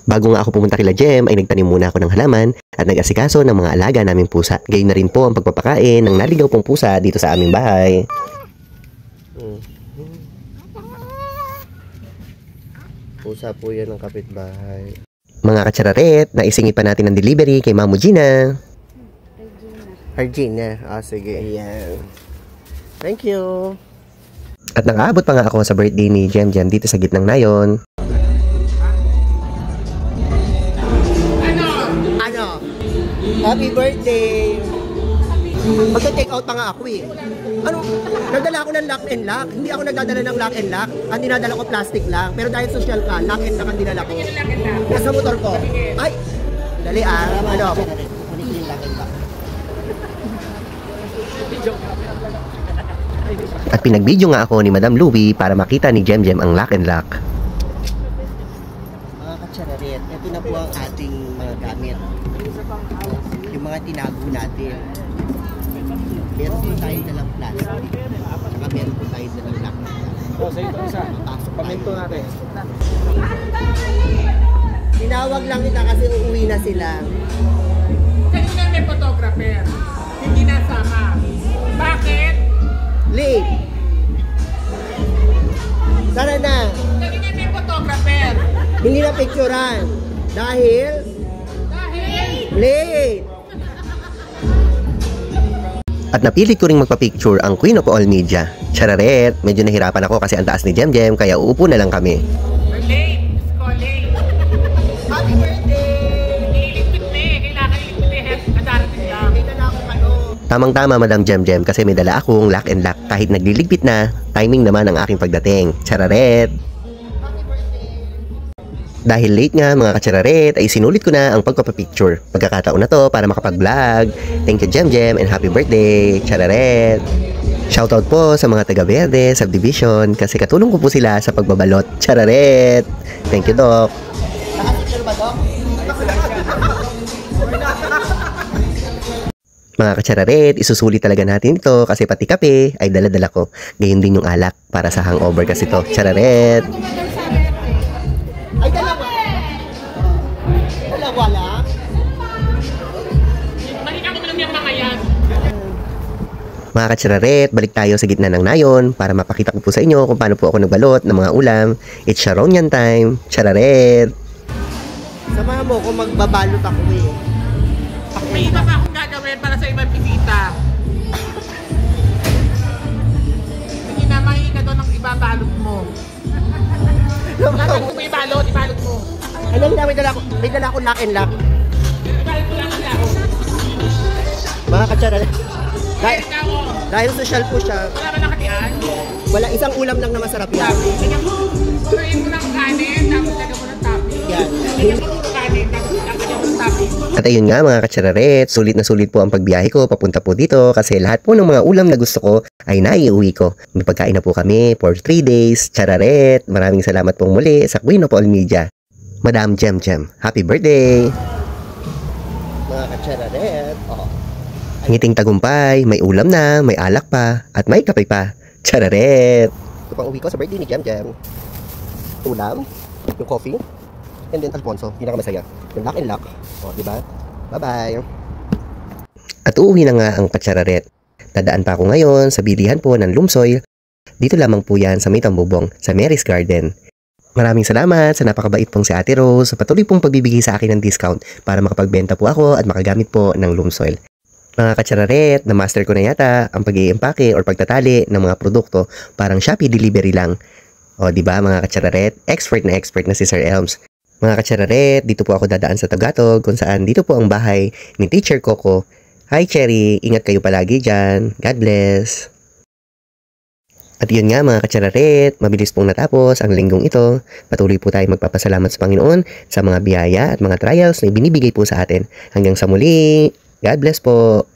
Bago nga ako pumunta kila Jem, ay nagtanim muna ako ng halaman at nag-asikaso ng mga alaga naming pusa. Gayon na rin po ang pagpapakain ng naligaw pong pusa dito sa aming bahay. Pusa po yan ng kapitbahay. Mga katsararet, naisingit pa natin ang delivery kay Mamu Gina. Argina. Sige. Ayan. Thank you. At nakaabot pa nga ako sa birthday ni Jem dito sa gitnang nayon. Happy birthday! Magka-take out pa nga ako eh. Nagdala ako ng lock and lock. Hindi ako nagdadala ng lock and lock. Ang dinadala ko plastic lang. Pero dahil social ka, lock and lock ang dinala ko. Nasa motor ko. Ay! Dali At pinagbidyo nga ako ni Madam Louie para makita ni Jem ang lock and lock. Mga katsararet, ito na po ang ating mga gamit. Yung mga tinago natin. Meron po tayo dalang plastic. Saka meron po tayo dalang lock. Sa ito isa. Paminto natin. Tinawag lang kita kasi uuwi na sila. Kanina may photographer. Hindi nasama. Bakit? Late. Sana na. Kanina may photographer. Hindi na picturean. Dahil late. At napilit ko ring magpa-picture ang Queen of All Media. Chararet, medyo nahirapan ako kasi ang taas ni Jem kaya uupo na lang kami. Late. It's calling. Happy birthday! Ililigpit na eh. Kailangan ililigpit. Kadarating lang. Kita na ako Tamang-tama, Madam Jem kasi may dala akong lock and lock. Kahit nagliligpit na, timing naman ang aking pagdating. Chararet! Dahil late nga mga katsararet, ay sinulit ko na ang pagpapapicture. Pagkakataon na to para makapag-vlog. Thank you Jem and happy birthday, chararet! Shoutout po sa mga taga Verde Subdivision kasi katulong ko po sila sa pagbabalot. Chararet! Thank you, Doc. Nakapicture ba, Doc? Mga katsararet, isusulit talaga natin ito kasi pati kape ay dala-dala ko. Gayon din yung alak para sa hangover kasi to. Chararet! Ay, dalawa. Dalawa lang. Balikan ko lang yung mga yan. Mga katsararet, balik tayo sa gitna ng nayon para mapakita ko po sa inyo kung paano po ako nagbalot ng mga ulam. It's Sharonian time. Chararet! Samahan mo kung magbabalot ako eh. May iba pa akong gagawin para sa ibang bisita. Hindi na mahina doon ang ibabalot mo. Bakit mo ibalot mo. Alam na, may dala akong lock and lock. Ibalot mo lang ako. Mga katsararet, dahil social po siya, Wala ba nakatian? wala, isang ulam lang na masarap yan. Tingnan mo. Tuloyin mo ng kanin, tapos lagyan mo ng topping. Yan. Tingnan mo ng kanin, tapos lagyan mo ng topping. At ayun nga mga katsararet, sulit na sulit po ang pagbiyahe ko papunta po dito kasi lahat po ng mga ulam na gusto ko ay naiuwi ko. May pagkain na po kami for 3 days. Chararet, maraming salamat pong muli sa Queen of All Media. Madam Jem, happy birthday! Mga katsararet, ngiting tagumpay, may ulam na, may alak pa, at may kape pa. Chararet! Ito pang uwi ko sa birthday ni Jem. Ulam, yung coffee, and then Alfonso, pinakamasaya. Yung lock and lock. Diba? Bye-bye! At uuwi na nga ang katsararet. Dadaan pa ako ngayon sa bilihan po ng Lumsoy. Dito lamang po yan sa May Tambubong, sa Mary's Garden. Maraming salamat sa napakabait pong si Ate Rose sa patuloy pong pagbibigay sa akin ng discount para makapagbenta po ako at makagamit po ng Lumsoil. Mga katsararet, na-master ko na yata ang pag-i-empake or pagtatali ng mga produkto, parang Shopee delivery lang. Diba mga katsararet, expert na si Sir Elms. Mga katsararet, dito po ako dadaan sa Tagatog kung saan dito po ang bahay ni Teacher Coco. Hi Cherry, ingat kayo palagi dyan. God bless. At yun nga mga katsararet, mabilis pong natapos ang linggong ito. Patuloy po tayong magpapasalamat sa Panginoon sa mga biyaya at mga trials na ibinibigay po sa atin. Hanggang sa muli, God bless po.